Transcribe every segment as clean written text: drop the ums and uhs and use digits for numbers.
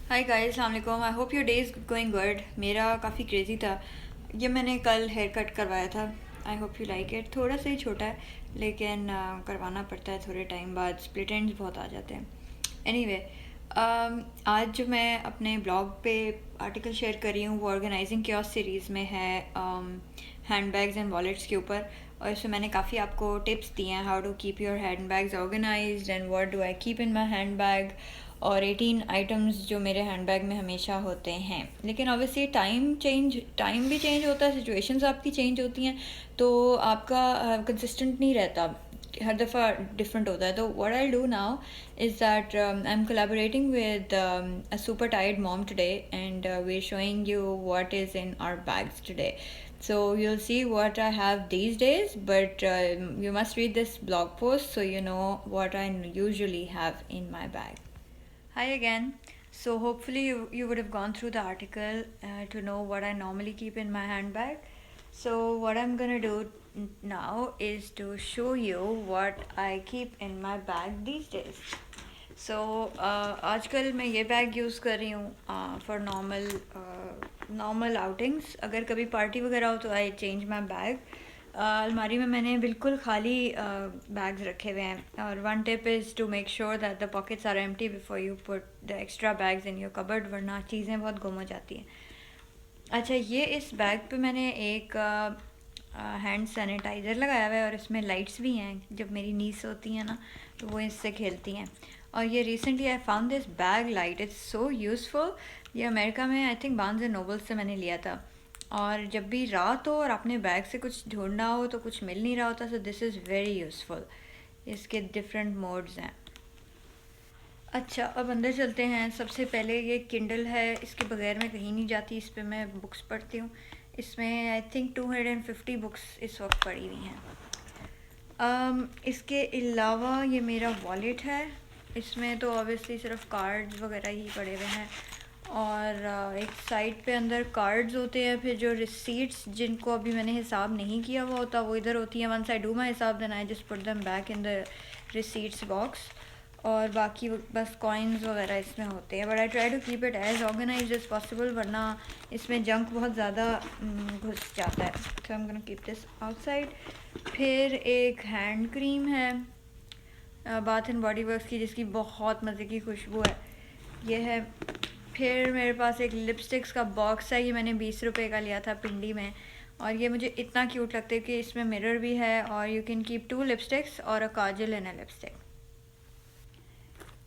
Hi guys, अस्सलाम वालेकुम। I hope your day is going good. मेरा काफ़ी क्रेज़ी था। ये मैंने कल हेयर कट करवाया था। I hope you like it. थोड़ा सा ही छोटा है लेकिन करवाना पड़ता है थोड़े टाइम बाद, स्प्लिट एंड्स बहुत आ जाते हैं। एनीवे, आज जो मैं अपने ब्लॉग पे आर्टिकल शेयर कर रही हूँ वो ऑर्गेनाइजिंग क्योस सीरीज़ में है, हैंड बैग्स एंड वॉलेट्स के ऊपर। और इसमें मैंने काफ़ी आपको टिप्स दिए हैं, how to keep your hand bags organised and what do I keep in my hand bag. और 18 आइटम्स जो मेरे हैंडबैग में हमेशा होते हैं। लेकिन ऑब्वियसली टाइम भी चेंज होता है, सिचुएशंस आपकी चेंज होती हैं, तो आपका कंसिस्टेंट नहीं रहता, हर दफ़ा डिफरेंट होता है। तो what I do now is that I am collaborating with a super tired mom today and we are showing you what is in our bags today. So you'll see what I have these days, but you must read this blog post so you know what I usually have in my bag. Hi again. So hopefully you would have gone through the article to know what I normally keep in my handbag. So what I'm gonna do now is to show you what I keep in my bag these days. So आजकल मैं ये bag use कर रही हूँ for normal outings. अगर कभी party वगैरह हो तो आई चेंज माई बैग। अलमारी में मैंने बिल्कुल खाली बैग्स रखे हुए हैं। और one tip is to make sure that the pockets are empty before you put the extra bags in your cupboard, वरना चीज़ें बहुत गुम हो जाती हैं। अच्छा, ये इस बैग पे मैंने एक हैंड सैनिटाइज़र लगाया हुआ है और इसमें लाइट्स भी हैं। जब मेरी नीस होती हैं ना तो वो इससे खेलती हैं। और ये recently I found this bag light, it's so useful. ये अमेरिका में I think Barnes and Noble से मैंने लिया था। और जब भी रात हो और अपने बैग से कुछ ढूंढना हो तो कुछ मिल नहीं रहा होता, so this is very useful. इसके डिफरेंट मोड्स हैं। अच्छा, अब अंदर चलते हैं। सबसे पहले ये किंडल है, इसके बगैर मैं कहीं नहीं जाती। इस पे मैं बुक्स पढ़ती हूँ। इसमें आई थिंक 250 बुक्स इस वक्त पढ़ी हुई हैं। इसके अलावा ये मेरा वॉलेट है। इसमें तो ऑब्वियसली सिर्फ कार्ड्स वगैरह ही पड़े हुए हैं। और एक साइड पे अंदर कार्ड्स होते हैं, फिर जो रिसीट्स जिनको अभी मैंने हिसाब नहीं किया हुआ होता वो इधर होती हैं। वंस आई डू माई हिसाब then I just put them back in the receipts box. और बाकी बस कॉइन्स वगैरह इसमें होते हैं। But I try to keep it as organise as possible, वरना इसमें जंक बहुत ज़्यादा घुस जाता है। So I am gonna keep this outside. फिर एक हैंड क्रीम है बाथ एंड बॉडी वर्क्स की, जिसकी बहुत मज़े की खुशबू है। ये है। फिर मेरे पास एक लिपस्टिक्स का बॉक्स है। ये मैंने 20 रुपए का लिया था पिंडी में। और ये मुझे इतना क्यूट लगता है कि इसमें मिरर भी है और यू कैन कीप 2 लिपस्टिक्स और अ काजल इन अ लिपस्टिक।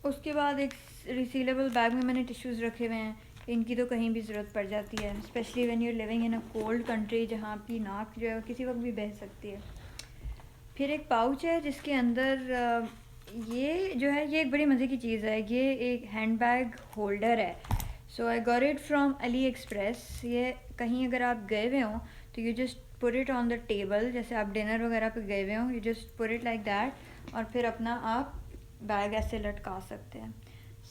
उसके बाद एक रिसीलेबल बैग में मैंने टिश्यूज़ रखे हुए हैं। इनकी तो कहीं भी ज़रूरत पड़ जाती है, specially when you are living in a cold country, जहाँ आपकी नाक जो है किसी वक्त भी बह सकती है। फिर एक पाउच है जिसके अंदर ये जो है, ये एक बड़ी मज़े की चीज़ है। ये एक हैंड बैग होल्डर है। So I got it from AliExpress. ये कहीं अगर आप गए हुए हों तो you just put it on the table, जैसे आप डिनर वगैरह पे गए हुए हों, you just put it like that और फिर अपना आप बैग ऐसे लटका सकते हैं।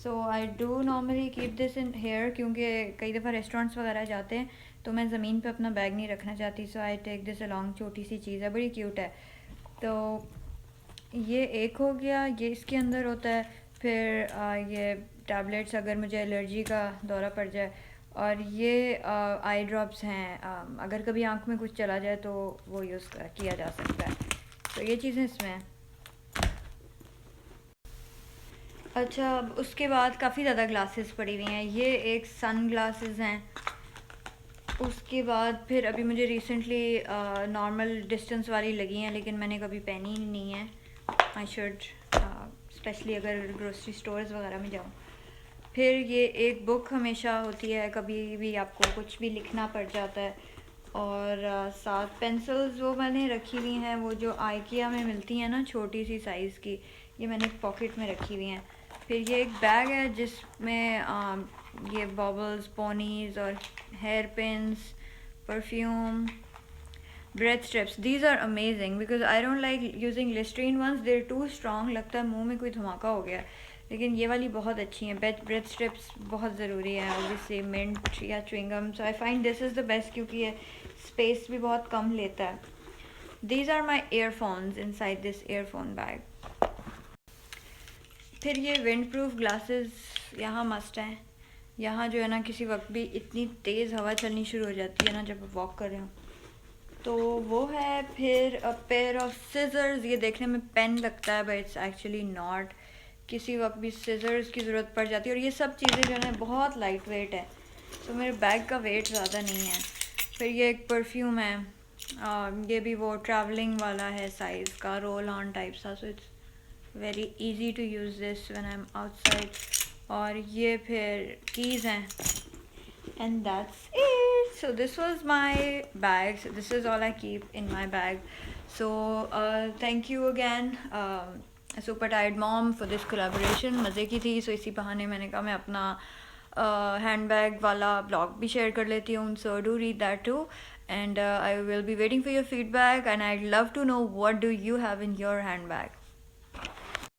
So I do normally keep this in here, क्योंकि कई दफ़ा रेस्टोरेंट्स वगैरह जाते हैं तो मैं ज़मीन पे अपना बैग नहीं रखना चाहती। सो आई टेक दिस अलॉन्ग। छोटी सी चीज़ है, बड़ी क्यूट है। तो ये एक हो गया, ये इसके अंदर होता है। फिर ये टैबलेट्स अगर मुझे एलर्जी का दौरा पड़ जाए। और ये आई ड्रॉप्स हैं, अगर कभी आँख में कुछ चला जाए तो वो यूज़ किया जा सकता है। तो ये चीज़ें इसमें हैं। अच्छा, अब उसके बाद काफ़ी ज़्यादा ग्लासेस पड़ी हुई हैं। ये एक सन ग्लासेस हैं। उसके बाद फिर अभी मुझे रिसेंटली नॉर्मल डिस्टेंस वाली लगी हैं, लेकिन मैंने कभी पहनी ही नहीं है। आई शुड, स्पेशली अगर ग्रोसरी स्टोर्स वगैरह में जाऊँ। फिर ये एक बुक हमेशा होती है, कभी भी आपको कुछ भी लिखना पड़ जाता है। और साथ पेंसिल्स वो मैंने रखी हुई हैं, वो जो आइकिया में मिलती हैं ना, छोटी सी साइज़ की। ये मैंने एक पॉकेट में रखी हुई हैं। फिर ये एक बैग है जिसमें ये बॉबल्स, पोनीज और hair pins, perfume, breath strips. These are amazing because I don't like using Listerine ones. They're too strong. लगता है मुंह में कोई धमाका हो गया। लेकिन ये वाली बहुत अच्छी हैं। ब्रेथ स्ट्रिप्स बहुत ज़रूरी है, ऑब्वियसली मिंट या chewing gum. So I find this is the best, क्योंकि ये स्पेस भी बहुत कम लेता है। These are my earphones inside this earphone bag. फिर ये विंड प्रूफ ग्लासेस यहाँ मस्ट हैं। यहाँ जो है ना किसी वक्त भी इतनी तेज़ हवा चलनी शुरू हो जाती है ना जब वॉक कर रहे हो। तो वो है। फिर अ पेयर ऑफ सिजर्स, ये देखने में पेन लगता है बट इट्स एक्चुअली नॉट। किसी वक्त भी सिजर्स की ज़रूरत पड़ जाती है। और ये सब चीज़ें जो है बहुत लाइट वेट है, तो मेरे बैग का वेट ज़्यादा नहीं है। फिर ये एक परफ्यूम है, ये भी वो ट्रैवलिंग वाला है साइज़ का, रोल ऑन टाइप सा, so it's very easy to use this when I am outside. और ये फिर कीज़ हैं, and that's it. So this was my bag. So this is all I keep in my bag. So thank you again, Super Tired Mom, for this collaboration. मज़े की थी, so इसी बहाने मैंने कहा मैं अपना handbag वाला blog भी share कर लेती हूँ. So do read that too, and I will be waiting for your feedback, and I'd love to know what do you have in your handbag.